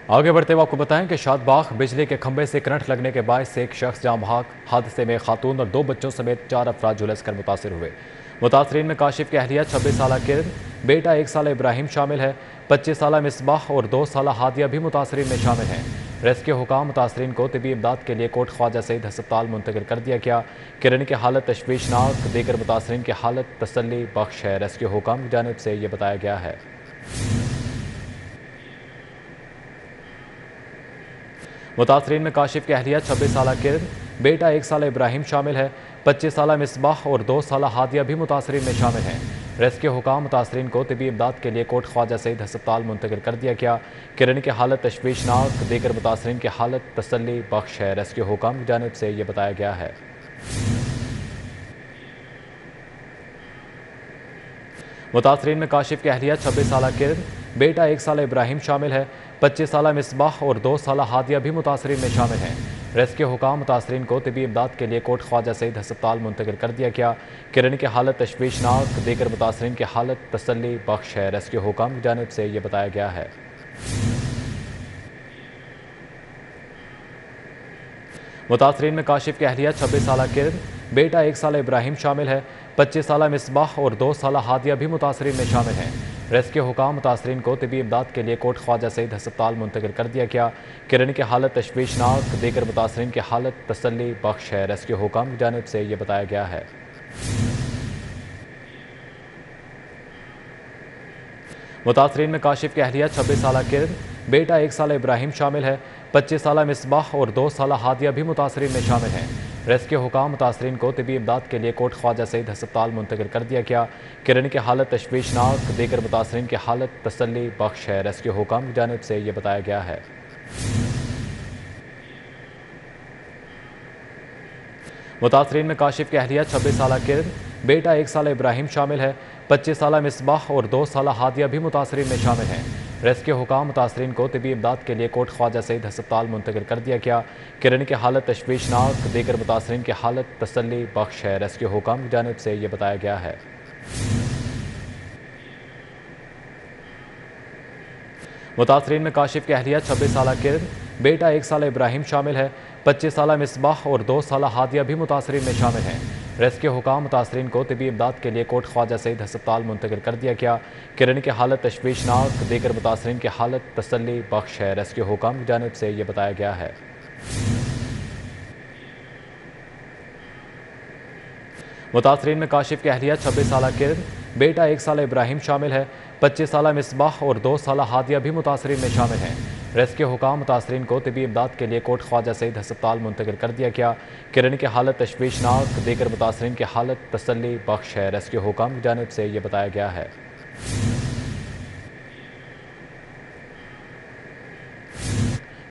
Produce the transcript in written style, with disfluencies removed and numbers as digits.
आगे बढ़ते हुए आपको बताएं कि शादबाग बिजली के खंभे से करंट लगने के बायस एक शख्स जाम बहक। हादसे में खातून और 2 बच्चों समेत 4 अफराद झुलसकर मुतासर हुए। मुतासरीन में काशिफ की अहलिया 26 साल किरण, बेटा 1 साल इब्राहिम शामिल है। 25 साल मिसबाह और 2 साल हादिया भी मुतासरीन में शामिल हैं। रेस्क्यू हुकाम मुतासरीन को तिबी इमदाद के लिए कोट ख्वाजा सईद अस्पताल मुंतकिल कर दिया गया। किरण की हालत तशवीशनाक, दीगर मुतासरीन की हालत तसल्ली बख्श है। रेस्क्यू हुकाम की जानिब से यह बताया गया है। मुतासरीन में काशिफ की अहलिया 26 साल किरण, बेटा 1 साल इब्राहिम शामिल है। 25 साल मिसबाह और 2 साल हादिया भी मुतासरीन में शामिल हैं। रेस्क्यू हुकाम मुतासरीन को तिबी इमदाद के लिए कोट ख्वाजा सईद अस्पताल मुंतकिल कर दिया गया। किरण की हालत तशवीशनाक, दीगर मुतासरीन की हालत तसल्ली बख्श है। रेस्क्यू हुकाम की जानिब से यह बताया गया है। मुतासरीन में काशिफ की अहलिया 26 साल किरण, बेटा 1 साल इब्राहिम शामिल है। 25 साल मिसबाह और 2 साल हादिया भी मुतासरीन में शामिल हैं। रेस्क्यू हुकाम मुतासरीन को तिबी इमदाद के लिए कोट ख्वाजा सईद अस्पताल मुंतकिल कर दिया गया। किरण की हालत तशवीशनाक, दीगर मुतासरीन की हालत तसल्ली बख्श है। रेस्क्यू हुकाम की जानिब से यह बताया गया है। मुतासरीन में काशिफ की अहलिया 26 साल किरण, बेटा 1 साल इब्राहिम शामिल है। 25 साल मिसबाह और 2 साल हादिया भी मुतासरीन में शामिल हैं। रेस्क्यू हुकाम मुतासरीन को तिबी इमदाद के लिए कोट ख्वाजा सईद अस्पताल मुंतकिल कर दिया गया। किरण की हालत तशवीशनाक, दीगर मुतासरीन की हालत तसल्ली बख्श है। रेस्क्यू हुकाम की जानिब से यह बताया गया है। मुतासरीन में काशिफ की अहलिया 26 साल किरण, बेटा 1 साल इब्राहिम शामिल है। 25 साल मिसबाह और 2 साल हादिया भी मुतासरीन में शामिल हैं। रेस्क्यू हुकाम मुतासरीन को तिबी इमदाद के लिए कोट ख्वाजा सईद अस्पताल मुंतकिल कर दिया गया। किरण की हालत तशवीशनाक, दीगर मुतासरीन की हालत तसल्ली बख्श है। रेस्क्यू हुकाम की जानिब से यह बताया गया है। मुतासरीन में काशिफ की अहलिया 26 साल किरण, बेटा 1 साल इब्राहिम शामिल है। 25 साल मिसबाह और 2 साल हादिया भी मुतासरीन में शामिल हैं। रेस्क्यू हुकाम मुतासरीन को तिबी इमदाद के लिए कोट ख्वाजा सईद अस्पताल मुंतकिल कर दिया गया। किरण की हालत तशवीशनाक, दीगर मुतासरीन की हालत तसल्ली बख्श है। रेस्क्यू हुकाम की जानिब से यह बताया गया है। मुतासरीन में काशिफ की अहलिया 26 साल किरण, बेटा 1 साल इब्राहिम शामिल है। 25 साल मिसबाह और 2 साल हादिया भी मुतासरीन में शामिल हैं। रेस्क्यू हुकाम मुतासरीन को तिबी इमदाद के लिए कोट ख्वाजा सईद अस्पताल मुंतकिल कर दिया गया। किरण की हालत तशवीशनाक, दीगर मुतासरीन की हालत तसल्ली बख्श है। रेस्क्यू हुकाम की जानिब से यह बताया गया है। मुतासरीन में काशिफ की अहलिया 26 साल किरण, बेटा 1 साल इब्राहिम शामिल है। 25 साल मिसबाह और 2 साल हादिया भी मुतासरीन में शामिल हैं। रेस्क्यू हुकाम मुतासरीन को तिबी इमदाद के लिए कोट ख्वाजा सईद अस्पताल मुंतकिल कर दिया गया। किरण की हालत तशवीशनाक, दीगर मुतासरीन की हालत तसल्ली बख्श है। रेस्क्यू हुकाम की जानिब से यह बताया गया है।